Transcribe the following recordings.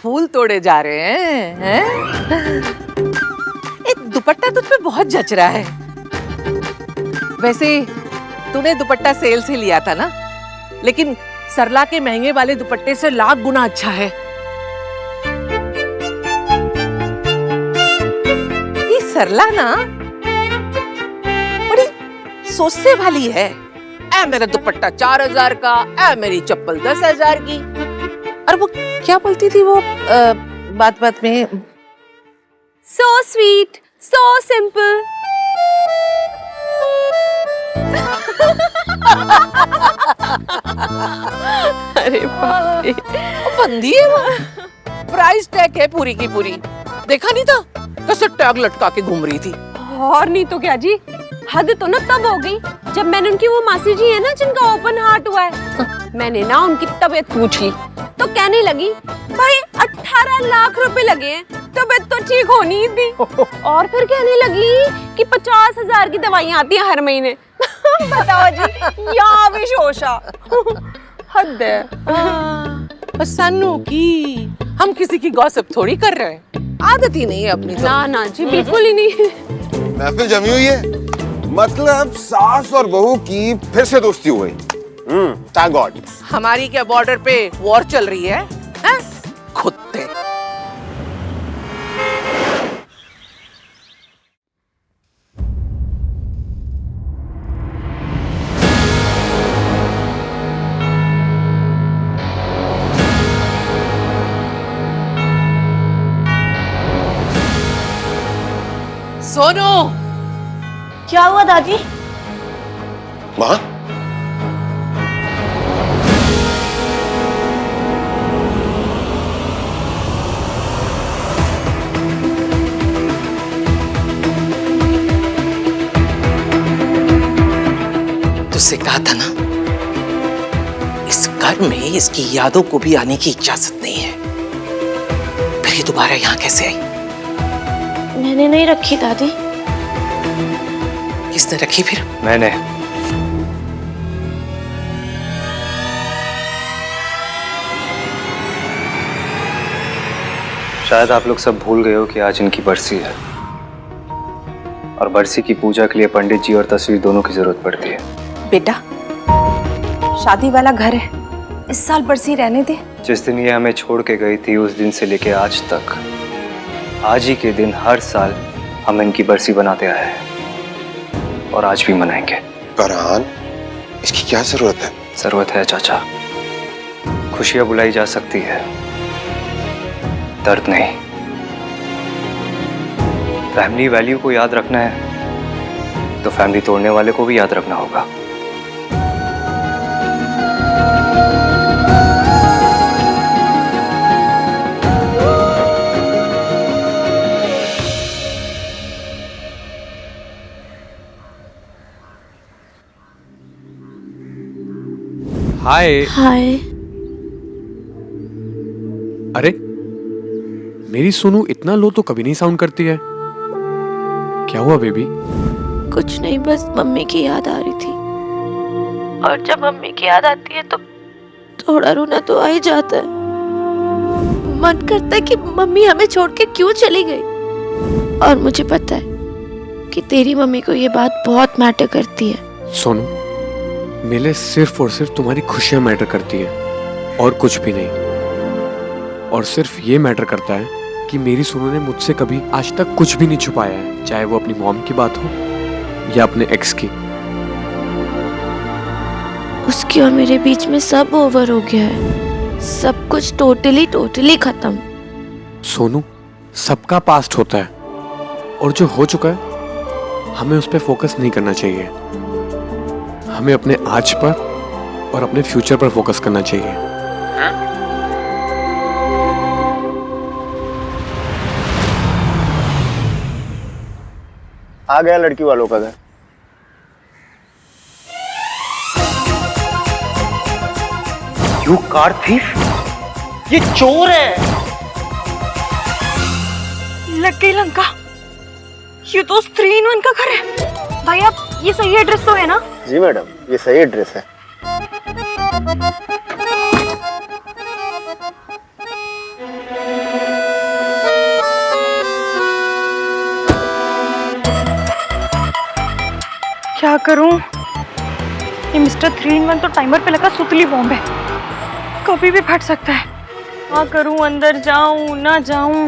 फूल तोड़े जा रहे हैं? एक दुपट्टा तुझ पे बहुत जच रहा है। वैसे तूने दुपट्टा सेल से लिया था ना, लेकिन सरला के महंगे वाले दुपट्टे से लाख गुना अच्छा है। ये सरला ना बड़ी सोचने वाली है। ऐ मेरा दुपट्टा 4000 का, ऐ मेरी चप्पल 10,000 की। और वो क्या बोलती थी वो बात बात में, सो स्वीट, सो सिंपल। अरे बाप रे, बंदी है वो। प्राइस टैग है पूरी की पूरी। देखा नहीं था कैसे टैग लटका के घूम रही थी। और नहीं तो क्या जी, हद तो ना तब हो गई जब मैंने उनकी वो मासी जी है ना जिनका ओपन हार्ट हुआ है, मैंने ना उनकी तबीयत पूछी तो कहने लगी भाई 18 लाख रुपए लगे हैं, तबीयत तो ठीक होनी ही थी। और फिर कहने लगी कि 50,000 की दवाइयां आती हैं हर महीने। बताओ जी, यहाँ भी शोशा। हद है। सन्नू की, हम किसी की गॉसिप थोड़ी कर रहे हैं, आदत ही नहीं है अपनी। ना ना जी, बिल्कुल ही नहीं। महफिल जमी हुई है, मतलब सास और बहू की फिर से दोस्ती हो गई। Thank God. हमारी क्या बॉर्डर पे वॉर चल रही है? कुत्ते। सोनू, क्या हुआ दादी? माँ, तुझसे कहा था ना, इस घर में इसकी यादों को भी आने की इजाजत नहीं है। फिर ये दोबारा यहाँ कैसे आई? मैंने नहीं रखी दादी। किसने रखी फिर? मैंने। शायद आप लोग सब भूल गए हो कि आज इनकी बरसी है, और बरसी की पूजा के लिए पंडित जी और तस्वीर दोनों की जरूरत पड़ती है। बेटा, शादी वाला घर है, इस साल बरसी रहने दे। जिस दिन ये हमें छोड़ के गई थी उस दिन से लेके आज तक, आज ही के दिन हर साल हम इनकी बरसी बनाते आए हैं, और आज भी मनाएंगे। फरहान, इसकी क्या जरूरत है? जरूरत है चाचा। खुशियां बुलाई जा सकती है, दर्द नहीं। फैमिली वैल्यू को याद रखना है तो फैमिली तोड़ने वाले को भी याद रखना होगा। हाय। हाय। अरे मेरी सोनू इतना लो तो कभी नहीं साउंड करती है, क्या हुआ बेबी? कुछ नहीं, बस मम्मी की याद आ रही थी, और जब मम्मी की याद आती है तो थोड़ा रोना तो आ ही जाता है। मन करता है कि मम्मी हमें छोड़ के क्यों चली गई, और मुझे पता है कि तेरी मम्मी को ये बात बहुत मैटर करती है। सोनू, मेरे लिए सिर्फ और सिर्फ तुम्हारी खुशियां मैटर करती है, और कुछ भी नहीं। और सिर्फ ये मैटर करता है कि मेरी सोनू ने मुझसे कभी आज तक कुछ भी नहीं छुपाया है, चाहे वो अपनी मॉम की बात हो या अपने एक्स की। उसकी और मेरे बीच में सब ओवर हो गया है, सब कुछ टोटली खत्म। सोनू, सबका पास्ट होता है, और जो हो चुका है हमें उस पर फोकस नहीं करना चाहिए। हमें अपने आज पर और अपने फ्यूचर पर फोकस करना चाहिए। आ गया लड़की वालों का घर। यू कार थीफ, ये चोर है। लग गई लंका, ये तो 3-in-1 का घर है। भाई आप ये सही एड्रेस तो है ना? जी मैडम, ये सही एड्रेस है। क्या करूं? ये मिस्टर 3-in-1 तो टाइमर पे लगा सुतली बॉम्ब है, कभी भी फट सकता है। क्या करूं, अंदर जाऊं ना जाऊं,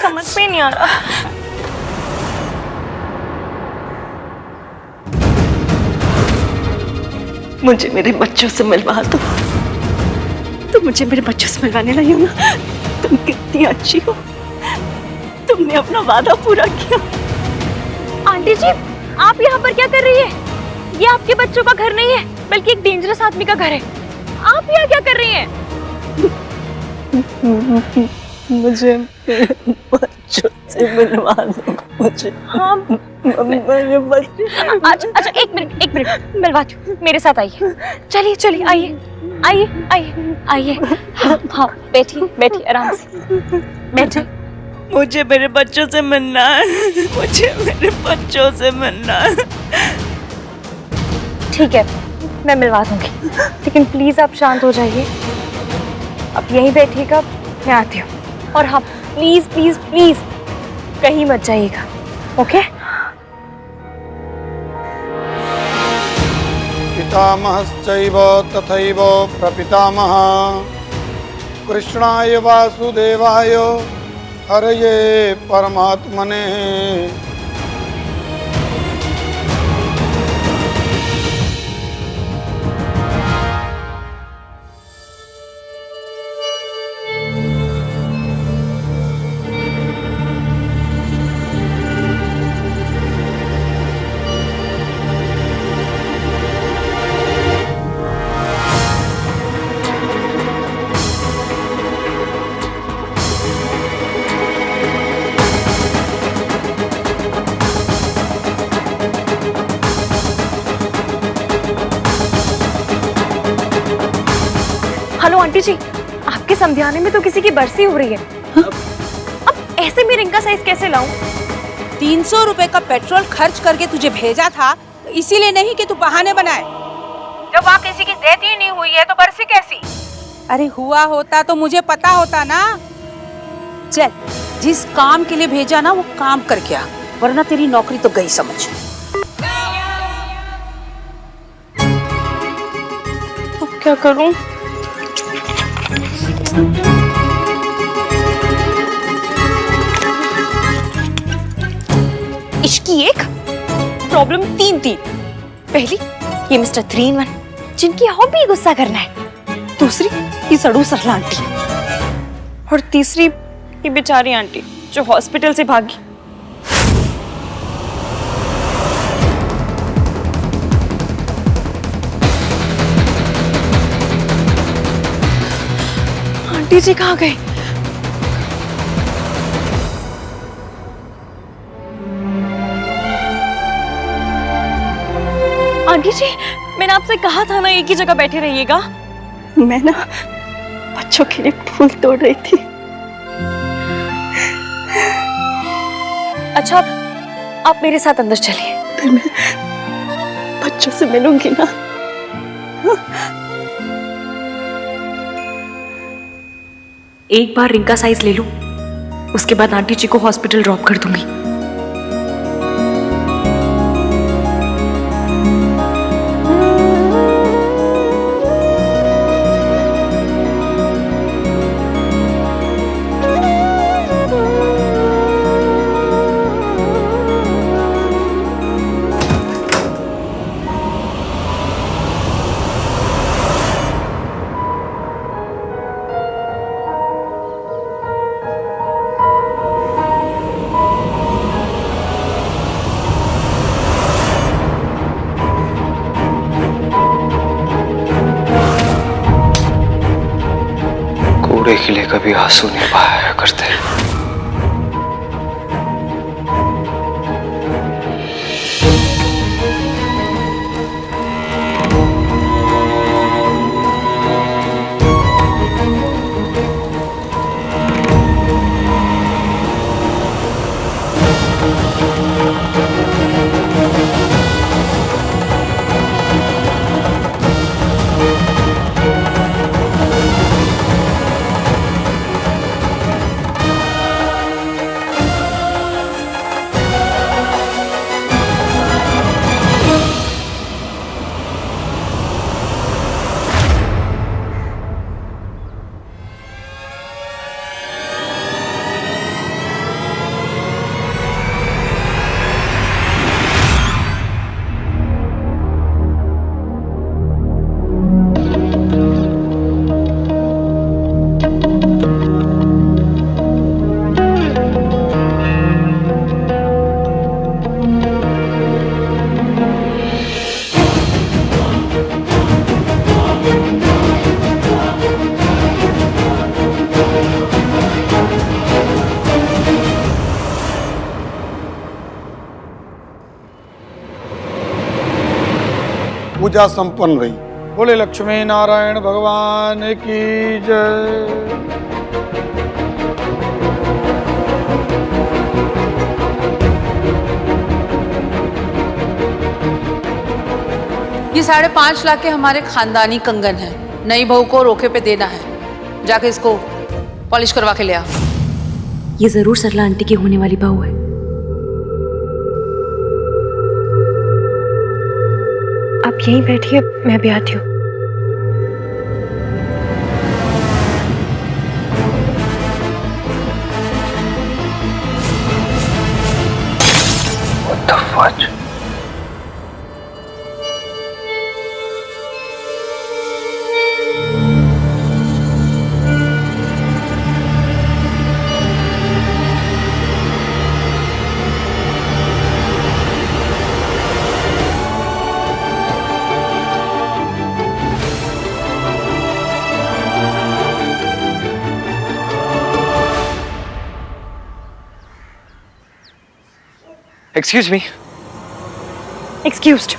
समझ में नहीं आ रहा। मुझे मेरे बच्चों से मिलवा दो। तुम मुझे मेरे बच्चों से मिलवाने लाई हो ना? तुम कितनी अच्छी हो, तुमने अपना वादा पूरा किया। आंटी जी, आप यहाँ पर क्या कर रही है? ये आपके बच्चों का घर नहीं है, बल्कि एक डेंजरस आदमी का घर है। आप यहाँ क्या कर रही हैं? मुझे बच्चों से मिलवा दो। मुझे हाँ, मेरे बच्चे। अच्छा एक मिनट मिलवाती हूँ, मेरे साथ आइए। चलिए चलिए, आइए आइए आइए आइए। हाँ हाँ, बैठिए आराम से बैठिए। मुझे मेरे बच्चों से मिलना है, मुझे मेरे बच्चों से मिलना है। ठीक है, मैं मिलवा दूंगी, लेकिन प्लीज आप शांत हो जाइए। आप यहीं बैठिएगा, मैं आती हूँ। और हाँ, प्लीज प्लीज प्लीज कहीं मत जाइएगा, ओके? पितामहश्चैव तथैव प्रपितामह। कृष्णाय वासुदेवाय हरये परमात्मने। हेलो आंटी जी, आपके समझाने में तो किसी की बरसी हो रही है। अब ऐसे में रिंग का साइज कैसे लाऊं? 300 रुपए का पेट्रोल खर्च करके तुझे भेजा था, इसीलिए नहीं कि तू बहाने बनाए। जब वहाँ किसी की डेथ ही नहीं हुई है तो बरसी कैसी? अरे हुआ होता तो मुझे पता होता ना। चल, जिस काम के लिए भेजा ना वो काम करके आ, वरना तेरी नौकरी तो गई समझ। अब क्या करूं? इश्क की एक प्रॉब्लम तीन थी। पहली, ये मिस्टर 3-in-1 जिनकी हॉबी गुस्सा करना है। दूसरी, ये सड़ू सरला आंटी। और तीसरी, ये बेचारी आंटी जो हॉस्पिटल से भागी। आंटी जी कहाँ गए? आंटी जी, मैंने आपसे कहा था ना एक ही जगह बैठे रहिएगा। मैं ना बच्चों के लिए फूल तोड़ रही थी। अच्छा, आप मेरे साथ अंदर चलिए। फिर मैं बच्चों से मिलूंगी ना। एक बार रिंग का साइज ले लूं, उसके बाद आंटी जी को हॉस्पिटल ड्रॉप कर दूंगी। कूड़े के लिए कभी आंसू नहीं बहाया करते। पूजा संपन्न हुई। बोले लक्ष्मी नारायण भगवान की जय। ये 5.5 लाख के हमारे खानदानी कंगन है, नई बहू को रोके पे देना है। जाके इसको पॉलिश करवा के ले आ। ये जरूर सरला आंटी की होने वाली बहू है। आप यहीं बैठिए, मैं भी आती हूँ। What the fudge? Excuse me. Excused.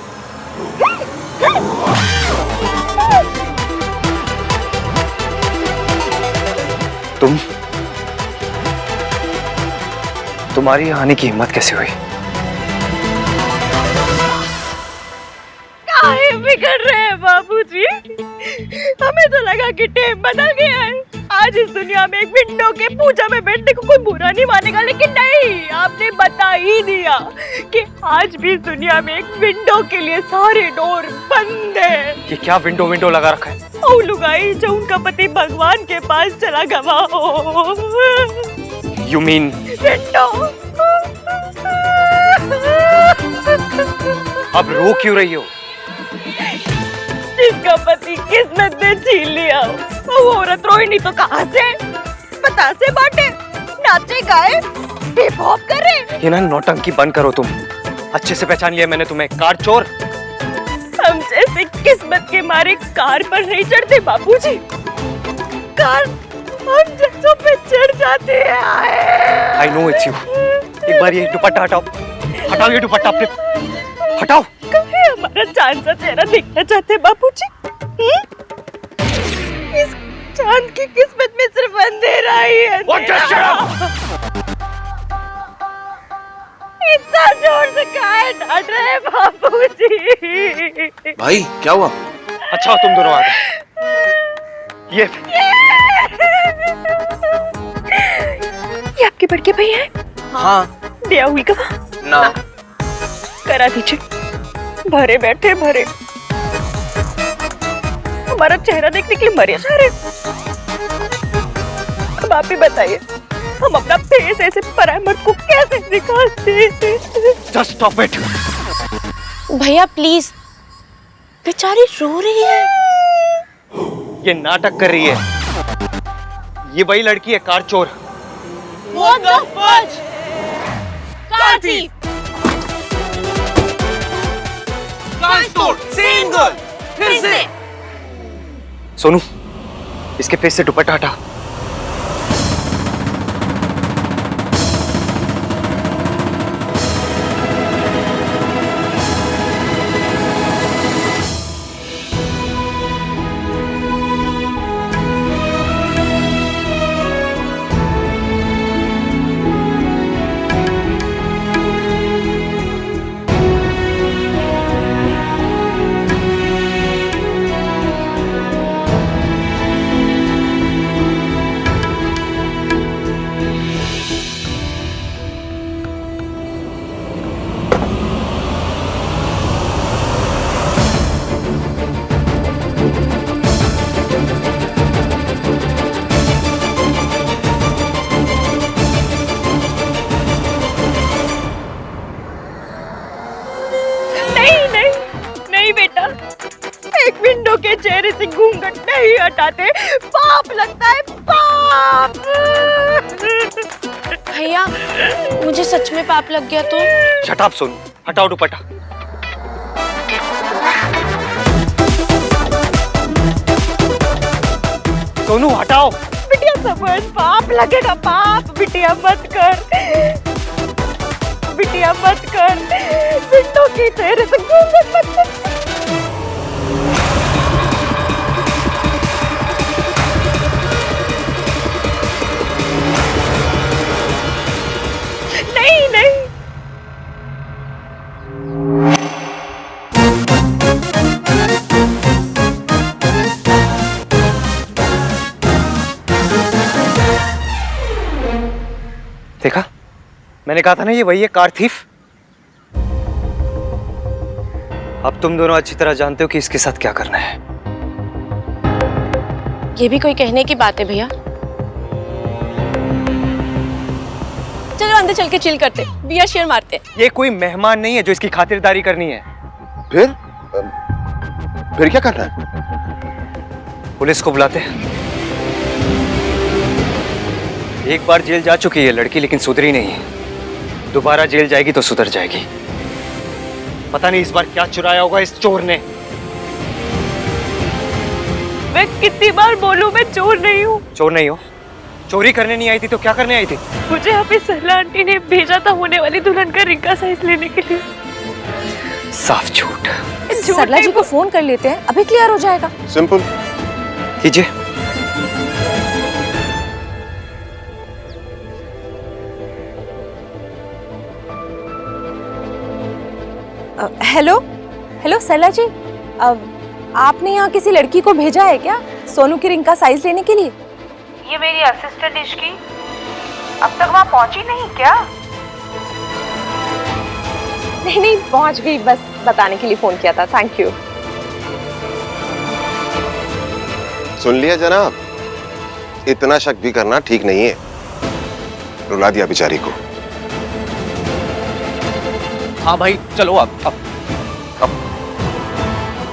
तुम्हारी यहाँ आने की हिम्मत कैसे हुई? काहे बिगड़ रहे हैं बाबूजी? हमें तो लगा कि टेम बदल गया है। आज इस दुनिया में एक विंडो के पूजा में बैठने को कोई बुरा नहीं मानेगा, लेकिन नहीं, आपने बता ही दिया कि आज भी इस दुनिया में एक विंडो के लिए सारे डोर बंद है। ये क्या विंडो लगा रखा है? ओ लुगाई जो उनका पति भगवान के पास चला गवा हो। You mean? विंडो। अब रो क्यों रही हो? जिसका पति किस्मत ने छीन लिया, वो औरत रोई नहीं तो कहाँ से? बतासे बांटे, नाचे गाए, हिप हॉप करे। ये ना नौटंकी बंद करो तुम। अच्छे से पहचान लिया मैंने तुम्हें, कार चोर। हम जैसे किस्मत के मारे कार पर नहीं चढ़ते बाबूजी। कार हम जैसों पे चढ़ जाते हैं। I know it's you. एक बार ये दुपट्टा हटाओ, हटाओ ये दुपट्टा अपने, हटाओ। कहे हमारा चांद सा चेहरा देखना चाहते हैं बाबूजी? इस चांद की किस्मत में सिर्फ अंधेरा ही है। इतना जोर से काहे डांट रहे हैं बाबूजी? भाई क्या हुआ? अच्छा तुम दोनों आ गए। ये आपके बड़के भाई हैं? हाँ। दिया हुई का ना करा दीजिए। भरे बैठे भरे, हमारा चेहरा देखने के लिए मरे जा रहे। अब आप ही बताइए, हम अपना फेस ऐसे पराये मर्द को कैसे दिखाते? Just stop it. भैया प्लीज, बेचारी रो रही है। ये नाटक कर रही है। ये वही लड़की है, कार चोर। What the fudge? Car thief. फिर से। सोनू, इसके फेस से दुपट्टा हटा। विंडो के चेहरे से घूंघट नहीं हटाते, पाप लगता है, पाप। भैया मुझे सच में पाप लग गया तो? शट अप सोनू, हटाओ दुपट्टा। सोनू हटाओ। बिटिया समझ, पाप लगेगा, पाप। बिटिया मत कर, बिटिया मत कर। विंडो के चेहरे से घूंघट मत कर। मैंने कहा था ना ये वही है कार थीफ। अब तुम दोनों अच्छी तरह जानते हो कि इसके साथ क्या करना है। ये भी कोई कहने की बात है भैया? चलो अंदर चल के चिल करते, बियर शेयर मारते। ये कोई मेहमान नहीं है जो इसकी खातिरदारी करनी है। फिर क्या करना है? पुलिस को बुलाते हैं। एक बार जेल जा चुकी है लड़की, लेकिन सुधरी नहीं है। दोबारा जेल जाएगी तो सुधर जाएगी। पता नहीं इस बार क्या चुराया होगा इस चोर ने। मैं कितनी बार बोलूं मैं चोर नहीं हूँ। चोर नहीं हो? चोरी करने नहीं आई थी तो क्या करने आई थी? मुझे अभी सरला आंटी ने भेजा था होने वाली दुल्हन का रिंग का साइज लेने के लिए। साफ झूठ। सरला जी को फोन कर लेते हैं, अभी क्लियर हो जाएगा। सिंपल कीजिए। हेलो हेलो सरला जी, आपने यहाँ किसी लड़की को भेजा है क्या सोनू की रिंग का साइज लेने के लिए? ये मेरी असिस्टेंट इश्की अब तक वहाँ पहुँची नहीं क्या? नहीं नहीं पहुँच गई, बस बताने के लिए फोन किया था। Thank you. सुन लिया जनाब, इतना शक भी करना ठीक नहीं है। रुला दिया बेचारी को। हाँ भाई चलो अब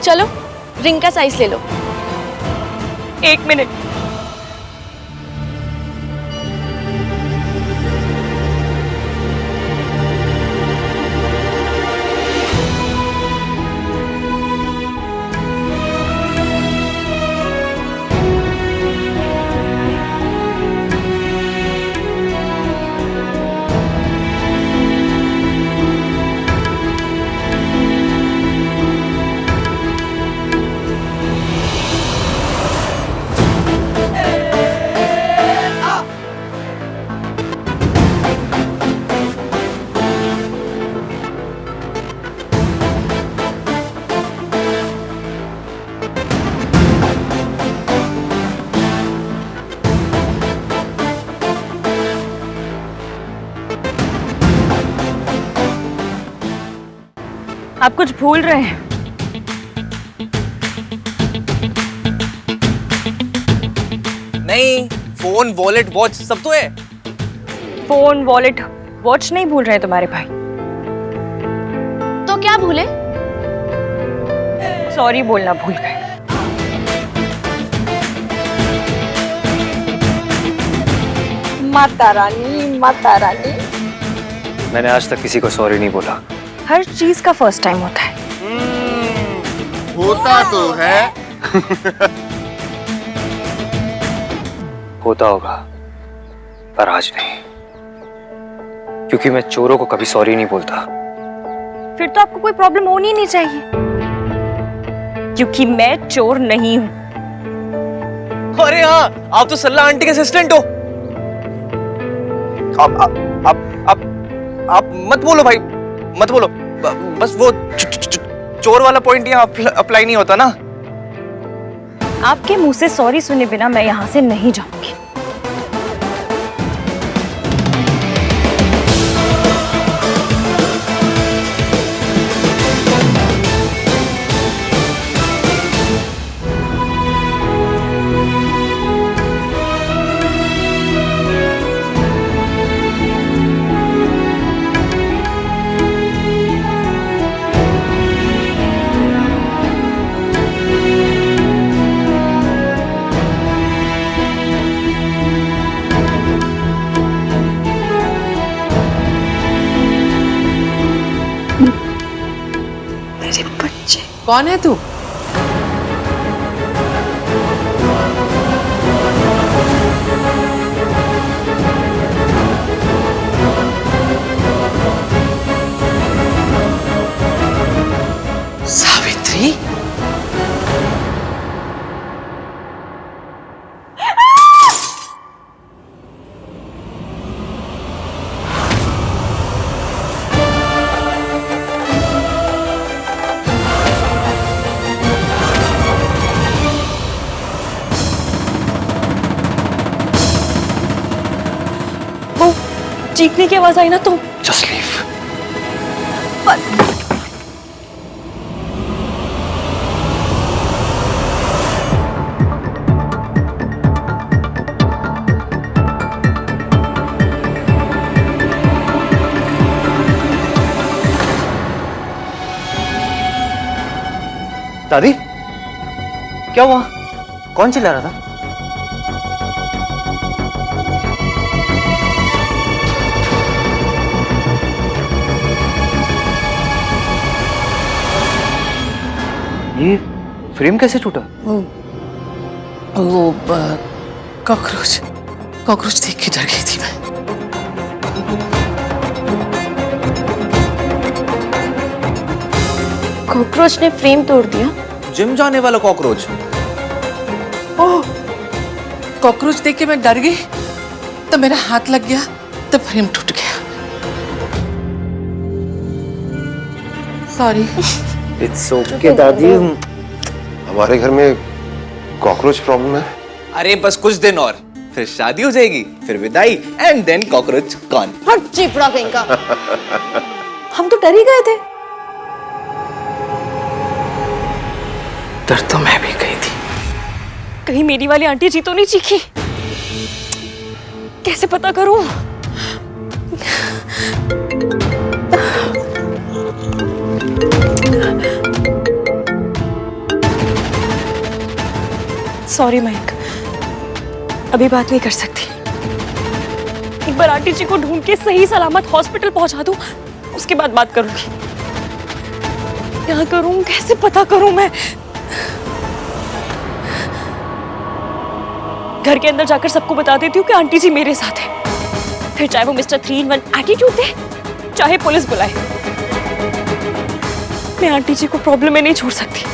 चलो रिंग का साइज ले लो। 1 मिनट। आप कुछ भूल रहे हैं। नहीं, फोन वॉलेट वॉच सब तो है। फोन वॉलेट वॉच नहीं भूल रहे तुम्हारे भाई। तो क्या भूले? सॉरी बोलना भूल गए। माता रानी माता रानी। मैंने आज तक किसी को सॉरी नहीं बोला। हर चीज का फर्स्ट टाइम होता है। होता तो है। होता होगा पर आज नहीं, क्योंकि मैं चोरों को कभी सॉरी नहीं बोलता। फिर तो आपको कोई प्रॉब्लम होनी ही नहीं चाहिए, क्योंकि मैं चोर नहीं हूं। अरे हाँ, आप तो सल्ला आंटी के असिस्टेंट हो। आप मत बोलो भाई, मत बोलो। बस वो चोर वाला पॉइंट यहाँ अप्लाई नहीं होता ना। आपके मुंह से सॉरी सुने बिना मैं यहाँ से नहीं जाऊंगी। कौन है तू? सावित्री? चीखने की आवाज आई ना तो जस्ट लीव। दादी, क्या हुआ? कौन चिल्ला रहा था? ये फ्रेम कैसे टूटा? वो कॉकरोच कॉकरोच देख के डर गई थी मैं। कॉकरोच ने फ्रेम तोड़ दिया। जिम जाने वाला कॉकरोच। ओह, कॉकरोच देख के मैं डर गई तो मेरा हाथ लग गया तो फ्रेम टूट गया। सॉरी। इट्स ओके दादी। हमारे घर में कॉकरोच प्रॉब्लम है। अरे बस कुछ दिन और फिर शादी हो जाएगी, फिर विदाई एंड देन कॉकरोच गॉन। हट चिपड़ा कहीं का। हम तो डर ही गए थे। डर तो मैं भी गई थी। कहीं मेरी वाली आंटी जी तो नहीं चीखी? कैसे पता करूं? सॉरी मयंक, अभी बात नहीं कर सकती। एक बार आंटी जी को ढूंढ के सही सलामत हॉस्पिटल पहुंचा दूं, उसके बाद बात करूंगी। क्या करूं, कैसे पता करूं मैं? घर के अंदर जाकर सबको बता देती हूँ कि आंटी जी मेरे साथ है। फिर चाहे वो मिस्टर 3-in-1 एटीट्यूड दे, चाहे पुलिस बुलाए, मैं आंटी जी को प्रॉब्लम में नहीं छोड़ सकती।